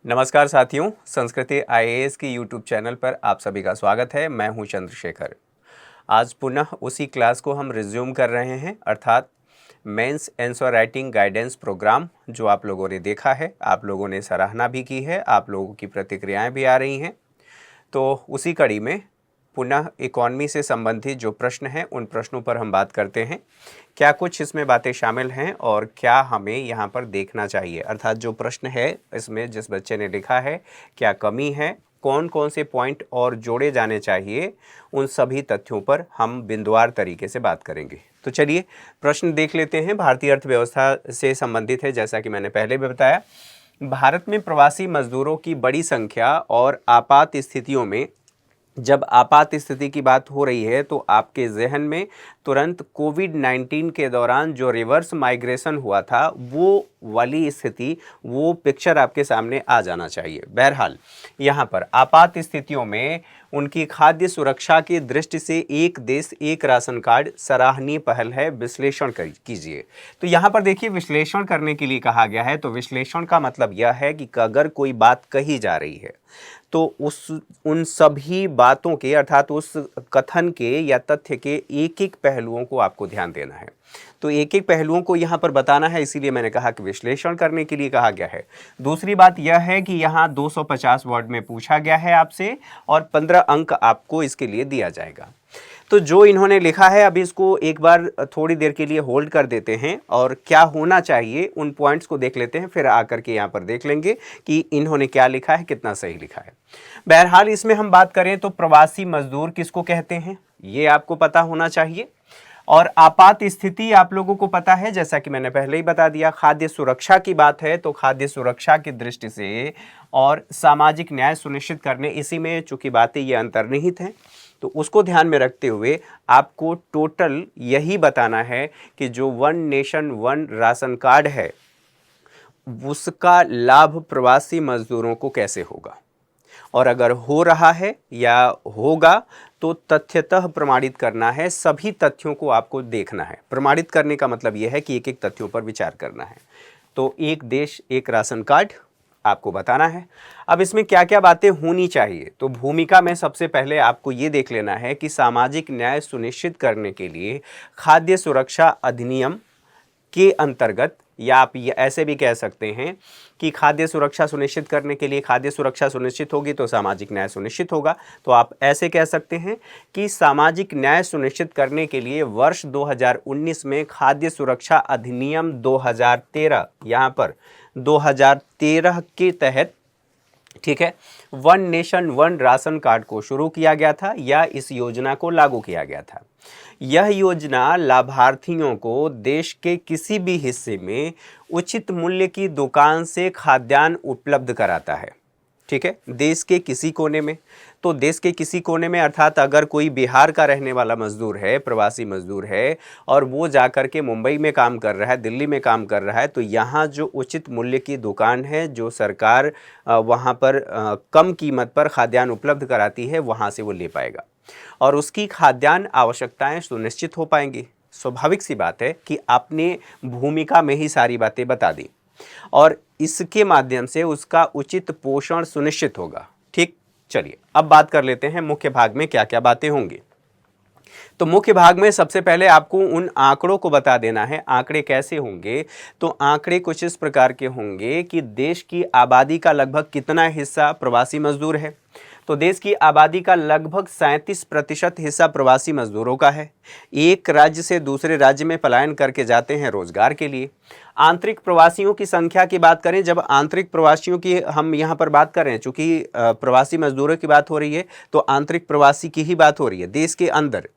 नमस्कार साथियों, संस्कृति आईएएस के यूट्यूब चैनल पर आप सभी का स्वागत है। मैं हूं चंद्रशेखर। आज पुनः उसी क्लास को हम रिज्यूम कर रहे हैं, अर्थात mains answer writing guidance programme जो आप लोगों ने देखा है, आप लोगों ने सराहना भी की है, आप लोगों की प्रतिक्रियाएं भी आ रही हैं। तो उसी कड़ी में पुनः इकॉनमी से संबंधित जो प्रश्न हैं उन प्रश्नों पर हम बात करते हैं। क्या कुछ इसमें बातें शामिल हैं और क्या हमें यहाँ पर देखना चाहिए, अर्थात जो प्रश्न है इसमें जिस बच्चे ने लिखा है क्या कमी है, कौन कौन से पॉइंट और जोड़े जाने चाहिए, उन सभी तथ्यों पर हम बिंदुवार तरीके से बात करेंगे। तो चलिए प्रश्न देख लेते हैं। भारतीय अर्थव्यवस्था से संबंधित है। जैसा कि मैंने पहले भी बताया, भारत में प्रवासी मजदूरों की बड़ी संख्या और आपात स्थितियों में, जब आपात स्थिति की बात हो रही है तो आपके जहन में तुरंत कोविड-19 के दौरान जो रिवर्स माइग्रेशन हुआ था वो वाली स्थिति, वो पिक्चर आपके सामने आ जाना चाहिए। बहरहाल यहाँ पर आपात स्थितियों में उनकी खाद्य सुरक्षा की दृष्टि से एक देश एक राशन कार्ड सराहनीय पहल है। विश्लेषण कीजिए। तो यहाँ पर देखिए, विश्लेषण करने के लिए कहा गया है। तो विश्लेषण का मतलब यह है कि अगर कोई बात कही जा रही है तो उन सभी बातों के, अर्थात उस कथन के या तथ्य के एक एक पहलुओं को आपको ध्यान देना है। तो एक एक पहलुओं को यहाँ पर बताना है, इसीलिए मैंने कहा कि विश्लेषण करने के लिए कहा गया है। दूसरी बात यह है कि यहाँ 250 वर्ड में पूछा गया है आपसे और 15 अंक आपको इसके लिए दिया जाएगा। तो जो इन्होंने लिखा है, अभी इसको एक बार थोड़ी देर के लिए होल्ड कर देते हैं और क्या होना चाहिए उन पॉइंट्स को देख लेते हैं, फिर आकर के यहाँ पर देख लेंगे कि इन्होंने क्या लिखा है, कितना सही लिखा है। बहरहाल इसमें हम बात करें तो प्रवासी मजदूर किसको कहते हैं ये आपको पता होना चाहिए। और आपात स्थिति आप लोगों को पता है, जैसा कि मैंने पहले ही बता दिया। खाद्य सुरक्षा की बात है तो खाद्य सुरक्षा की दृष्टि से और सामाजिक न्याय सुनिश्चित करने, इसी में चूंकि बातें ये अंतर्निहित हैं, तो उसको ध्यान में रखते हुए आपको टोटल यही बताना है कि जो one nation one ration card है उसका लाभ प्रवासी मजदूरों को कैसे होगा, और अगर हो रहा है या होगा तो तथ्यतः प्रमाणित करना है। सभी तथ्यों को आपको देखना है। प्रमाणित करने का मतलब यह है कि एक एक तथ्यों पर विचार करना है। तो एक देश एक राशन कार्ड आपको बताना है। अब इसमें क्या क्या बातें होनी चाहिए, तो भूमिका में सबसे पहले आपको ये देख लेना है कि सामाजिक न्याय सुनिश्चित करने के लिए खाद्य सुरक्षा अधिनियम के अंतर्गत, या आप ये ऐसे भी कह सकते हैं कि खाद्य सुरक्षा सुनिश्चित करने के लिए खाद्य सुरक्षा सुनिश्चित होगी तो सामाजिक न्याय सुनिश्चित होगा। तो आप ऐसे कह सकते हैं कि सामाजिक न्याय सुनिश्चित करने के लिए वर्ष 2019 में खाद्य सुरक्षा अधिनियम 2013, यहाँ पर 2013 के तहत, ठीक है, one nation one ration card को शुरू किया गया था या इस योजना को लागू किया गया था। यह योजना लाभार्थियों को देश के किसी भी हिस्से में उचित मूल्य की दुकान से खाद्यान्न उपलब्ध कराता है। ठीक है, देश के किसी कोने में। तो देश के किसी कोने में अर्थात अगर कोई बिहार का रहने वाला मजदूर है, प्रवासी मजदूर है, और वो जाकर के मुंबई में काम कर रहा है, दिल्ली में काम कर रहा है, तो यहाँ जो उचित मूल्य की दुकान है, जो सरकार वहाँ पर कम कीमत पर खाद्यान्न उपलब्ध कराती है, वहाँ से वो ले पाएगा और उसकी खाद्यान्न आवश्यकताएं सुनिश्चित हो पाएंगी। स्वाभाविक सी बात है कि आपने भूमिका में ही सारी बातें बता दी और इसके माध्यम से उसका उचित पोषण सुनिश्चित होगा। ठीक, चलिए अब बात कर लेते हैं मुख्य भाग में क्या क्या बातें होंगी। तो मुख्य भाग में सबसे पहले आपको उन आंकड़ों को बता देना है। आंकड़े कैसे होंगे, तो आंकड़े कुछ इस प्रकार के होंगे कि देश की आबादी का लगभग कितना हिस्सा प्रवासी मजदूर है। तो देश की आबादी का लगभग 37% हिस्सा प्रवासी मजदूरों का है। एक राज्य से दूसरे राज्य में पलायन करके जाते हैं रोजगार के लिए। आंतरिक प्रवासियों की संख्या की बात करें, जब आंतरिक प्रवासियों की हम यहाँ पर बात कर रहे हैं, चूंकि प्रवासी मजदूरों की बात हो रही है तो आंतरिक प्रवासी की ही बात हो रही है। देश के अंदर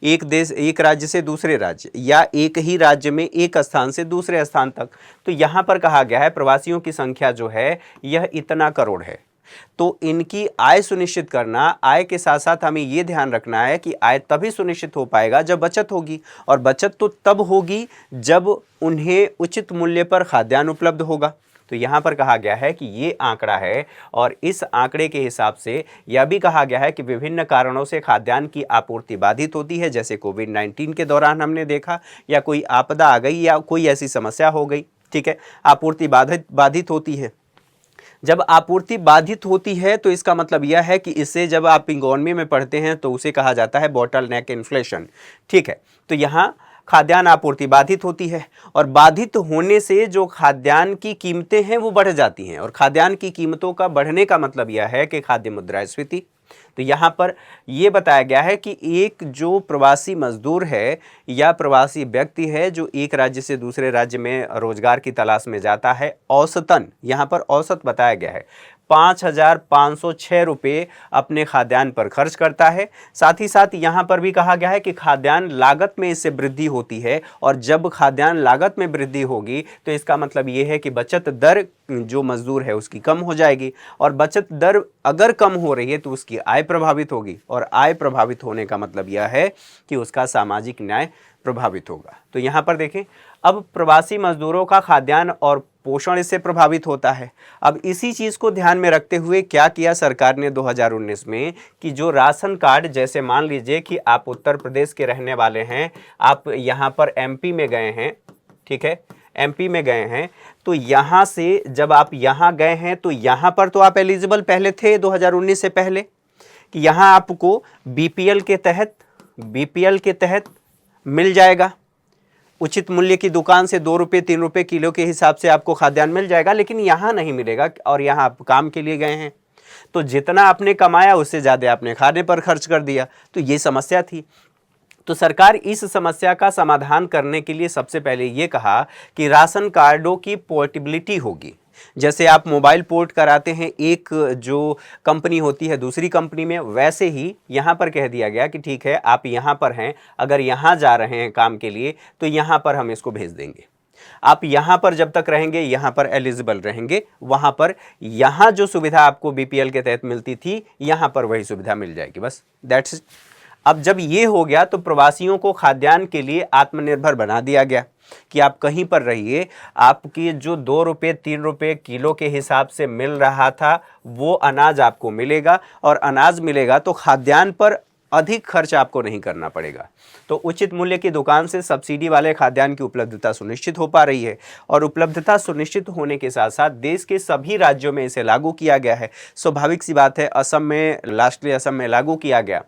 एक देश एक राज्य से दूसरे राज्य या एक ही राज्य में एक स्थान से दूसरे स्थान तक, तो यहाँ पर कहा गया है प्रवासियों की संख्या जो है यह इतना करोड़ है। तो इनकी आय सुनिश्चित करना, आय के साथ साथ हमें यह ध्यान रखना है कि आय तभी सुनिश्चित हो पाएगा जब बचत होगी, और बचत तो तब होगी जब उन्हें उचित मूल्य पर खाद्यान्न उपलब्ध होगा। तो यहाँ पर कहा गया है कि ये आंकड़ा है और इस आंकड़े के हिसाब से यह भी कहा गया है कि विभिन्न कारणों से खाद्यान्न की आपूर्ति बाधित होती है, जैसे कोविड-19 के दौरान हमने देखा, या कोई आपदा आ गई या कोई ऐसी समस्या हो गई, ठीक है, आपूर्ति बाधित होती है। जब आपूर्ति बाधित होती है तो इसका मतलब यह है कि इसे जब आप इकोनॉमी में पढ़ते हैं तो उसे कहा जाता है बॉटल नेक इन्फ्लेशन। ठीक है, तो यहाँ खाद्यान्न आपूर्ति बाधित होती है और बाधित होने से जो खाद्यान्न की कीमतें हैं वो बढ़ जाती हैं और खाद्यान्न की कीमतों का बढ़ने का मतलब यह है कि खाद्य मुद्रास्फीति। तो यहाँ पर यह बताया गया है कि एक जो प्रवासी मजदूर है या प्रवासी व्यक्ति है जो एक राज्य से दूसरे राज्य में रोजगार की तलाश में जाता है, औसतन यहाँ पर औसत बताया गया है 5,506 रुपये अपने खाद्यान्न पर खर्च करता है। साथ ही साथ यहाँ पर भी कहा गया है कि खाद्यान्न लागत में इससे वृद्धि होती है और जब खाद्यान्न लागत में वृद्धि होगी तो इसका मतलब ये है कि बचत दर जो मजदूर है उसकी कम हो जाएगी और बचत दर अगर कम हो रही है तो उसकी आय प्रभावित होगी और आय प्रभावित होने का मतलब यह है कि उसका सामाजिक न्याय प्रभावित होगा। तो यहाँ पर देखें, अब प्रवासी मजदूरों का खाद्यान्न और पोषण इससे प्रभावित होता है। अब इसी चीज़ को ध्यान में रखते हुए क्या किया सरकार ने 2019 में कि जो राशन कार्ड, जैसे मान लीजिए कि आप उत्तर प्रदेश के रहने वाले हैं, आप यहाँ पर एमपी में गए हैं, ठीक है, एमपी में गए हैं, तो यहाँ से जब आप यहाँ गए हैं तो यहाँ पर तो आप एलिजिबल पहले थे 2019 से पहले कि यहाँ आपको बीपीएल के तहत मिल जाएगा। उचित मूल्य की दुकान से 2 रुपये 3 रुपये किलो के हिसाब से आपको खाद्यान्न मिल जाएगा, लेकिन यहाँ नहीं मिलेगा और यहाँ आप काम के लिए गए हैं तो जितना आपने कमाया उससे ज़्यादा आपने खाने पर खर्च कर दिया। तो ये समस्या थी। तो सरकार इस समस्या का समाधान करने के लिए सबसे पहले ये कहा कि राशन कार्डों की पोर्टेबिलिटी होगी। जैसे आप मोबाइल पोर्ट कराते हैं एक जो कंपनी होती है दूसरी कंपनी में, वैसे ही यहाँ पर कह दिया गया कि ठीक है आप यहाँ पर हैं, अगर यहाँ जा रहे हैं काम के लिए तो यहाँ पर हम इसको भेज देंगे। आप यहाँ पर जब तक रहेंगे, यहाँ पर एलिजिबल रहेंगे, वहाँ पर यहाँ जो सुविधा आपको बीपीएल के तहत मिलती थी यहाँ पर वही सुविधा मिल जाएगी, बस दैट्स इट। अब जब ये हो गया तो प्रवासियों को खाद्यान्न के लिए आत्मनिर्भर बना दिया गया कि आप कहीं पर रहिए, आपकी जो 2 रुपये 3 रुपये किलो के हिसाब से मिल रहा था वो अनाज आपको मिलेगा और अनाज मिलेगा तो खाद्यान्न पर अधिक खर्च आपको नहीं करना पड़ेगा। तो उचित मूल्य की दुकान से सब्सिडी वाले खाद्यान्न की उपलब्धता सुनिश्चित हो पा रही है और उपलब्धता सुनिश्चित होने के साथ साथ देश के सभी राज्यों में इसे लागू किया गया है। स्वाभाविक सी बात है, असम में लास्टली असम में लागू किया गया।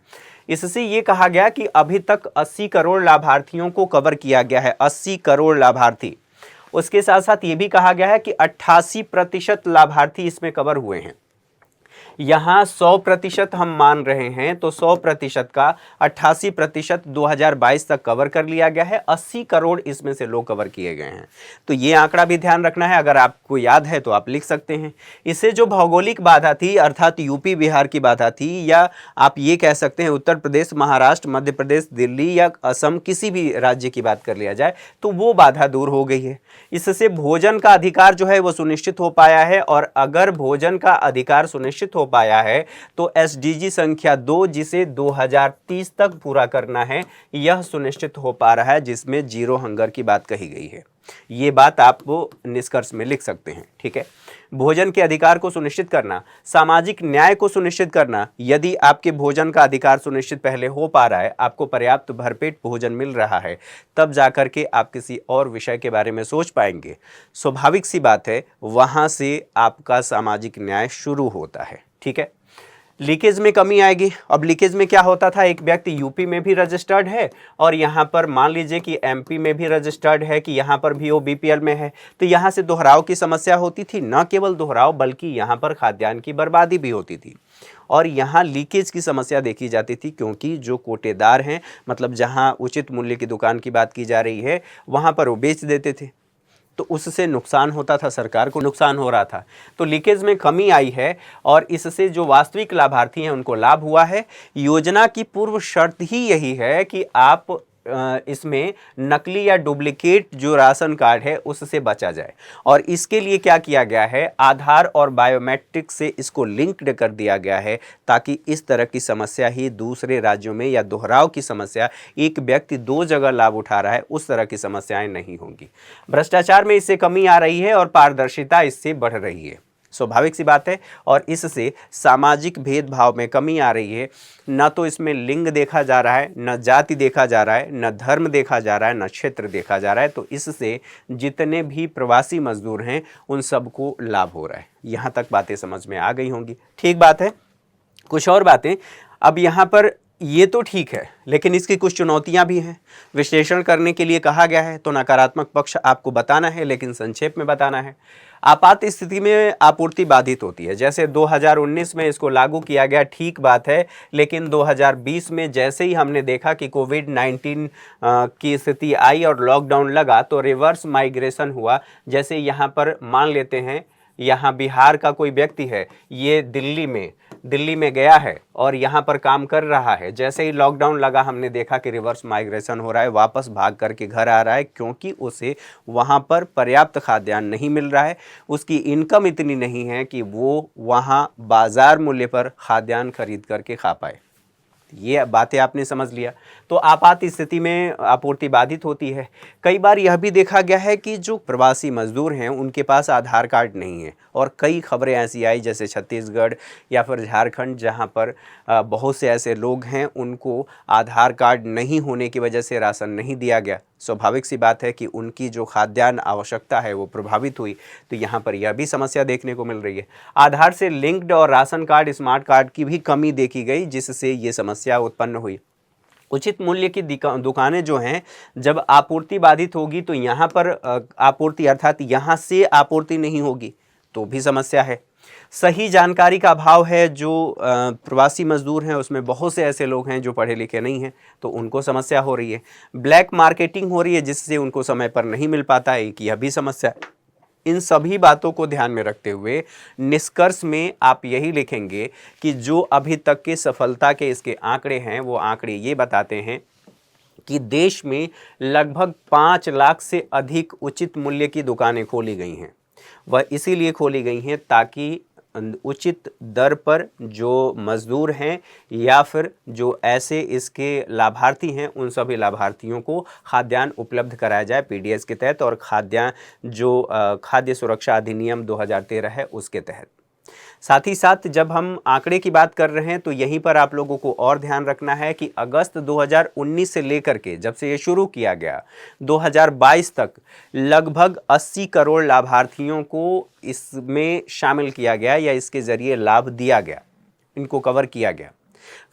इससे ये कहा गया कि अभी तक 80 करोड़ लाभार्थियों को कवर किया गया है, 80 करोड़ लाभार्थी। उसके साथ साथ ये भी कहा गया है कि 88% लाभार्थी इसमें कवर हुए हैं। यहाँ 100% हम मान रहे हैं तो 100% का 88% 2022 तक कवर कर लिया गया है, 80 करोड़ इसमें से लोग कवर किए गए हैं। तो ये आंकड़ा भी ध्यान रखना है, अगर आपको याद है तो आप लिख सकते हैं। इससे जो भौगोलिक बाधा थी अर्थात यूपी बिहार की बाधा थी, या आप ये कह सकते हैं उत्तर प्रदेश, महाराष्ट्र, मध्य प्रदेश, दिल्ली या असम, किसी भी राज्य की बात कर लिया जाए तो वो बाधा दूर हो गई है। इससे भोजन का अधिकार जो है वो सुनिश्चित हो पाया है और अगर भोजन का अधिकार सुनिश्चित हो पाया है तो एसडीजी संख्या 2 जिसे 2030 तक पूरा करना है यह सुनिश्चित हो पा रहा है, जिसमें जीरो हंगर की बात कही गई है। ये बात आप वो निष्कर्ष में लिख सकते हैं, ठीक है। भोजन के अधिकार को सुनिश्चित करना, सामाजिक न्याय को सुनिश्चित करना। यदि आपके भोजन का अधिकार सुनिश्चित पहले हो पा रहा है, आपको पर्याप्त भरपेट भोजन मिल रहा है, तब जाकर के आप किसी और विषय के बारे में सोच पाएंगे। स्वाभाविक सी बात है, वहां से आपका सामाजिक न्याय शुरू होता है, ठीक है। लीकेज में कमी आएगी। अब लीकेज में क्या होता था, एक व्यक्ति यूपी में भी रजिस्टर्ड है और यहाँ पर मान लीजिए कि एमपी में भी रजिस्टर्ड है कि यहाँ पर भी वो बीपीएल में है, तो यहाँ से दोहराव की समस्या होती थी। न केवल दोहराव बल्कि यहाँ पर खाद्यान्न की बर्बादी भी होती थी और यहाँ लीकेज की समस्या देखी जाती थी, क्योंकि जो कोटेदार हैं, मतलब जहाँ उचित मूल्य की दुकान की बात की जा रही है, वहाँ पर वो बेच देते थे, तो उससे नुकसान होता था, सरकार को नुकसान हो रहा था। तो लीकेज में कमी आई है और इससे जो वास्तविक लाभार्थी हैं उनको लाभ हुआ है। योजना की पूर्व शर्त ही यही है कि आप इसमें नकली या डुप्लीकेट जो राशन कार्ड है उससे बचा जाए और इसके लिए क्या किया गया है, आधार और बायोमेट्रिक से इसको लिंक्ड कर दिया गया है ताकि इस तरह की समस्या ही दूसरे राज्यों में या दोहराव की समस्या, एक व्यक्ति 2 जगह लाभ उठा रहा है, उस तरह की समस्याएं नहीं होंगी। भ्रष्टाचार में इससे कमी आ रही है और पारदर्शिता इससे बढ़ रही है। स्वाभाविक सी बात है। और इससे सामाजिक भेदभाव में कमी आ रही है। न तो इसमें लिंग देखा जा रहा है, न जाति देखा जा रहा है, न धर्म देखा जा रहा है, न क्षेत्र देखा जा रहा है। तो इससे जितने भी प्रवासी मजदूर हैं उन सबको लाभ हो रहा है। यहाँ तक बातें समझ में आ गई होंगी। ठीक बात है। कुछ और बातें अब यहाँ पर, ये तो ठीक है, लेकिन इसकी कुछ चुनौतियां भी हैं। विश्लेषण करने के लिए कहा गया है, तो नकारात्मक पक्ष आपको बताना है, लेकिन संक्षेप में बताना है। आपात स्थिति में आपूर्ति बाधित होती है। जैसे 2019 में इसको लागू किया गया, ठीक बात है, लेकिन 2020 में जैसे ही हमने देखा कि कोविड-19 की स्थिति आई और लॉकडाउन लगा, तो रिवर्स माइग्रेशन हुआ। जैसे यहाँ पर मान लेते हैं, यहाँ बिहार का कोई व्यक्ति है, ये दिल्ली में गया है और यहाँ पर काम कर रहा है। जैसे ही लॉकडाउन लगा, हमने देखा कि रिवर्स माइग्रेशन हो रहा है, वापस भाग करके घर आ रहा है, क्योंकि उसे वहाँ पर पर्याप्त खाद्यान्न नहीं मिल रहा है। उसकी इनकम इतनी नहीं है कि वो वहाँ बाजार मूल्य पर खाद्यान्न खरीद करके खा पाए। ये बातें आपने समझ लिया। तो आपात स्थिति में आपूर्ति बाधित होती है। कई बार यह भी देखा गया है कि जो प्रवासी मजदूर हैं उनके पास आधार कार्ड नहीं है, और कई खबरें ऐसी आई जैसे छत्तीसगढ़ या फिर झारखंड, जहां पर बहुत से ऐसे लोग हैं उनको आधार कार्ड नहीं होने की वजह से राशन नहीं दिया गया। स्वाभाविक सी बात है कि उनकी जो खाद्यान्न आवश्यकता है वो प्रभावित हुई। तो यहाँ पर यह भी समस्या देखने को मिल रही है। आधार से लिंक्ड और राशन कार्ड, स्मार्ट कार्ड की भी कमी देखी गई, जिससे ये समस्या उत्पन्न हुई। उचित मूल्य की दुकानें जो हैं, जब आपूर्ति बाधित होगी तो यहाँ पर आपूर्ति अर्थात यहाँ से आपूर्ति नहीं होगी तो भी समस्या है। सही जानकारी का अभाव है। जो प्रवासी मजदूर हैं उसमें बहुत से ऐसे लोग हैं जो पढ़े लिखे नहीं हैं, तो उनको समस्या हो रही है। ब्लैक मार्केटिंग हो रही है, जिससे उनको समय पर नहीं मिल पाता है, कि यह भी समस्या है। इन सभी बातों को ध्यान में रखते हुए निष्कर्ष में आप यही लिखेंगे कि जो अभी तक के सफलता के इसके आंकड़े हैं, वो आंकड़े ये बताते हैं कि देश में लगभग 5 लाख से अधिक उचित मूल्य की दुकानें खोली गई हैं। वह इसीलिए खोली गई हैं ताकि उचित दर पर जो मज़दूर हैं या फिर जो ऐसे इसके लाभार्थी हैं, उन सभी लाभार्थियों को खाद्यान्न उपलब्ध कराया जाए पीडीएस के तहत, और खाद्यान्न जो खाद्य सुरक्षा अधिनियम 2013 है उसके तहत। साथ ही साथ जब हम आंकड़े की बात कर रहे हैं तो यहीं पर आप लोगों को और ध्यान रखना है कि अगस्त 2019 से लेकर के जब से ये शुरू किया गया 2022 तक लगभग 80 करोड़ लाभार्थियों को इसमें शामिल किया गया या इसके ज़रिए लाभ दिया गया, इनको कवर किया गया।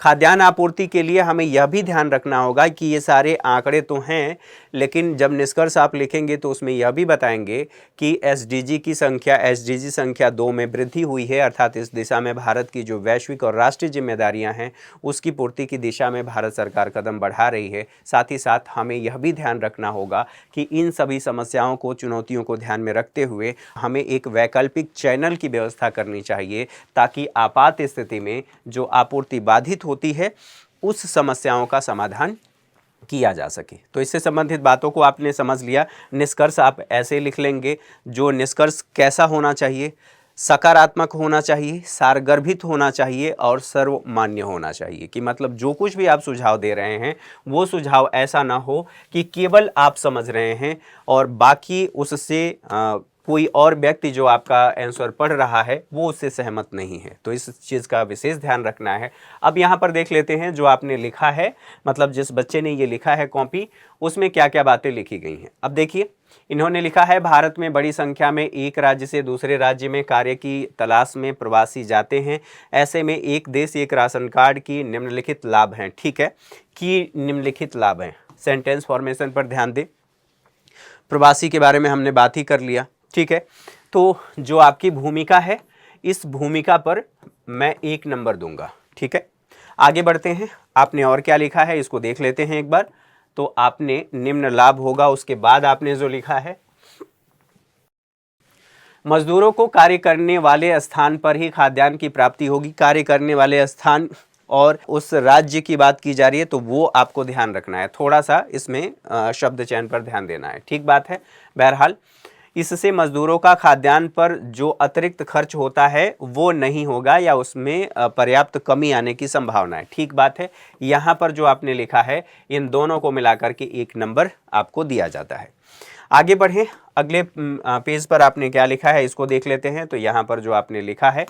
खाद्यान्न आपूर्ति के लिए हमें यह भी ध्यान रखना होगा कि ये सारे आंकड़े तो हैं, लेकिन जब निष्कर्ष आप लिखेंगे तो उसमें यह भी बताएंगे कि एसडीजी संख्या 2 में वृद्धि हुई है, अर्थात इस दिशा में भारत की जो वैश्विक और राष्ट्रीय जिम्मेदारियां हैं उसकी पूर्ति की दिशा में भारत सरकार कदम बढ़ा रही है। साथ ही साथ हमें यह भी ध्यान रखना होगा कि इन सभी समस्याओं को, चुनौतियों को ध्यान में रखते हुए हमें एक वैकल्पिक चैनल की व्यवस्था करनी चाहिए, ताकि आपात स्थिति में जो आपूर्ति बाधित होती है उस समस्याओं का समाधान किया जा सके। तो इससे संबंधित बातों को आपने समझ लिया। निष्कर्ष आप ऐसे लिख लेंगे, जो निष्कर्ष कैसा होना चाहिए, सकारात्मक होना चाहिए, सारगर्भित होना चाहिए और सर्वमान्य होना चाहिए। कि मतलब जो कुछ भी आप सुझाव दे रहे हैं वो सुझाव ऐसा ना हो कि केवल आप समझ रहे हैं और बाकी उससे कोई और व्यक्ति जो आपका आंसर पढ़ रहा है वो उससे सहमत नहीं है। तो इस चीज़ का विशेष ध्यान रखना है। अब यहाँ पर देख लेते हैं जो आपने लिखा है, मतलब जिस बच्चे ने ये लिखा है कॉपी, उसमें क्या क्या बातें लिखी गई हैं। अब देखिए, इन्होंने लिखा है भारत में बड़ी संख्या में एक राज्य से दूसरे राज्य में कार्य की तलाश में प्रवासी जाते हैं। ऐसे में एक देश एक राशन कार्ड की निम्नलिखित लाभ हैं। ठीक है, कि निम्नलिखित लाभ हैं। सेंटेंस फॉर्मेशन पर ध्यान दें। प्रवासी के बारे में हमने बात ही कर लिया। ठीक है, तो जो आपकी भूमिका है, इस भूमिका पर मैं 1 नंबर दूंगा। ठीक है, आगे बढ़ते हैं। आपने और क्या लिखा है इसको देख लेते हैं एक बार। तो आपने निम्न लाभ होगा, उसके बाद आपने जो लिखा है, मजदूरों को कार्य करने वाले स्थान पर ही खाद्यान्न की प्राप्ति होगी। कार्य करने वाले स्थान और उस राज्य की बात की जा रही है, तो वो आपको ध्यान रखना है। थोड़ा सा इसमें शब्द चयन पर ध्यान देना है। ठीक बात है। बहरहाल इससे मजदूरों का खाद्यान्न पर जो अतिरिक्त खर्च होता है वो नहीं होगा या उसमें पर्याप्त कमी आने की संभावना है। ठीक बात है। यहाँ पर जो आपने लिखा है इन दोनों को मिलाकर के 1 नंबर आपको दिया जाता है। आगे बढ़ें, अगले पेज पर आपने क्या लिखा है इसको देख लेते हैं। तो यहाँ पर जो आपने लिखा है,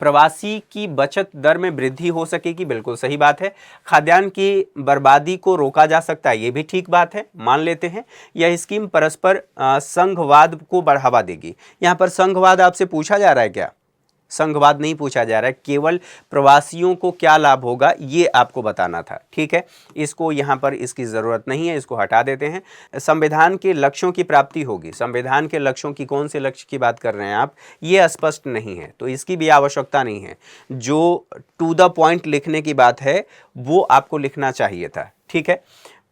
प्रवासी की बचत दर में वृद्धि हो सकेगी, बिल्कुल सही बात है। खाद्यान्न की बर्बादी को रोका जा सकता है, ये भी ठीक बात है, मान लेते हैं। यह स्कीम परस्पर संघवाद को बढ़ावा देगी। यहाँ पर संघवाद आपसे पूछा जा रहा है क्या? संघवाद नहीं पूछा जा रहा है, केवल प्रवासियों को क्या लाभ होगा ये आपको बताना था, ठीक है। इसको यहाँ पर इसकी ज़रूरत नहीं है, इसको हटा देते हैं। संविधान के लक्ष्यों की प्राप्ति होगी, संविधान के लक्ष्यों की, कौन से लक्ष्य की बात कर रहे हैं आप, ये स्पष्ट नहीं है, तो इसकी भी आवश्यकता नहीं है। जो टू द पॉइंट लिखने की बात है वो आपको लिखना चाहिए था, ठीक है।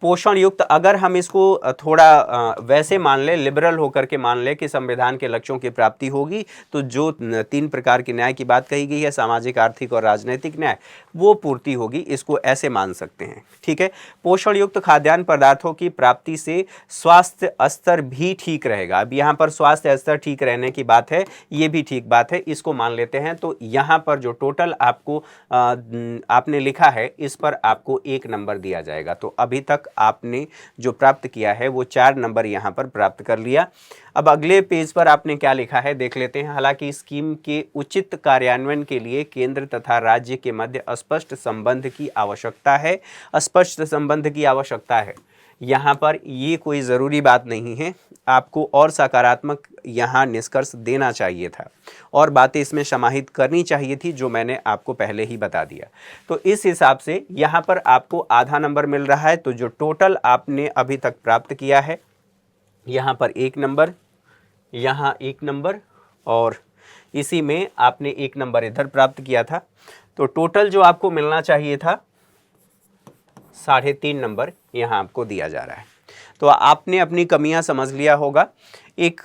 पोषण युक्त, अगर हम इसको थोड़ा वैसे मान ले, लिबरल होकर के मान ले कि संविधान के लक्ष्यों की प्राप्ति होगी, तो जो 3 प्रकार के न्याय की बात कही गई है, सामाजिक, आर्थिक और राजनीतिक न्याय, वो पूर्ति होगी, इसको ऐसे मान सकते हैं, ठीक है। पोषण युक्त खाद्यान्न पदार्थों की प्राप्ति से स्वास्थ्य स्तर भी ठीक रहेगा। अब यहाँ पर स्वास्थ्य स्तर ठीक रहने की बात है, ये भी ठीक बात है, इसको मान लेते हैं। तो यहाँ पर जो टोटल आपको आपने लिखा है, इस पर आपको 1 नंबर दिया जाएगा। तो अभी तक आपने जो प्राप्त किया है वो 4 नंबर यहाँ पर प्राप्त कर लिया। अब अगले पेज पर आपने क्या लिखा है देख लेते हैं। हालांकि स्कीम के उचित कार्यान्वयन के लिए केंद्र तथा राज्य के मध्य स्पष्ट संबंध की आवश्यकता है, स्पष्ट संबंध की आवश्यकता है। यहाँ पर ये कोई ज़रूरी बात नहीं है, आपको और सकारात्मक यहाँ निष्कर्ष देना चाहिए था और बातें इसमें समाहित करनी चाहिए थी, जो मैंने आपको पहले ही बता दिया। तो इस हिसाब से यहाँ पर आपको आधा नंबर मिल रहा है। तो जो टोटल आपने अभी तक प्राप्त किया है, यहाँ पर 1 नंबर, यहाँ 1 नंबर और इसी में आपने 1 नंबर इधर प्राप्त किया था। तो टोटल जो आपको मिलना चाहिए था 3.5 नंबर यहाँ आपको दिया जा रहा है। तो आपने अपनी कमियां समझ लिया होगा। एक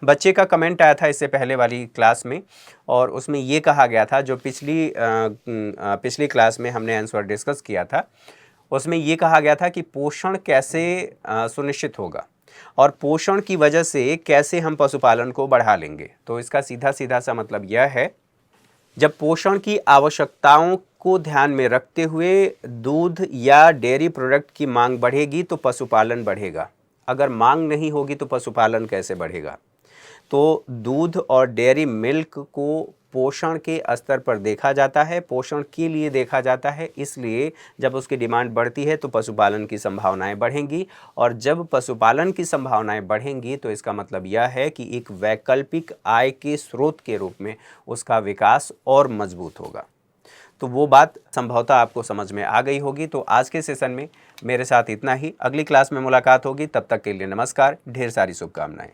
बच्चे का कमेंट आया था इससे पहले वाली क्लास में, और उसमें ये कहा गया था, जो पिछली क्लास में हमने आंसर डिस्कस किया था, उसमें ये कहा गया था कि पोषण कैसे सुनिश्चित होगा और पोषण की वजह से कैसे हम पशुपालन को बढ़ा लेंगे। तो इसका सीधा सीधा सा मतलब यह है, जब पोषण की आवश्यकताओं को ध्यान में रखते हुए दूध या डेयरी प्रोडक्ट की मांग बढ़ेगी तो पशुपालन बढ़ेगा। अगर मांग नहीं होगी तो पशुपालन कैसे बढ़ेगा? तो दूध और डेयरी मिल्क को पोषण के स्तर पर देखा जाता है, पोषण के लिए देखा जाता है, इसलिए जब उसकी डिमांड बढ़ती है तो पशुपालन की संभावनाएं बढ़ेंगी, और जब पशुपालन की संभावनाएं बढ़ेंगी तो इसका मतलब यह है कि एक वैकल्पिक आय के स्रोत के रूप में उसका विकास और मजबूत होगा। तो वो बात संभवतः आपको समझ में आ गई होगी। तो आज के सेशन में मेरे साथ इतना ही, अगली क्लास में मुलाकात होगी, तब तक के लिए नमस्कार, ढेर सारी शुभकामनाएं।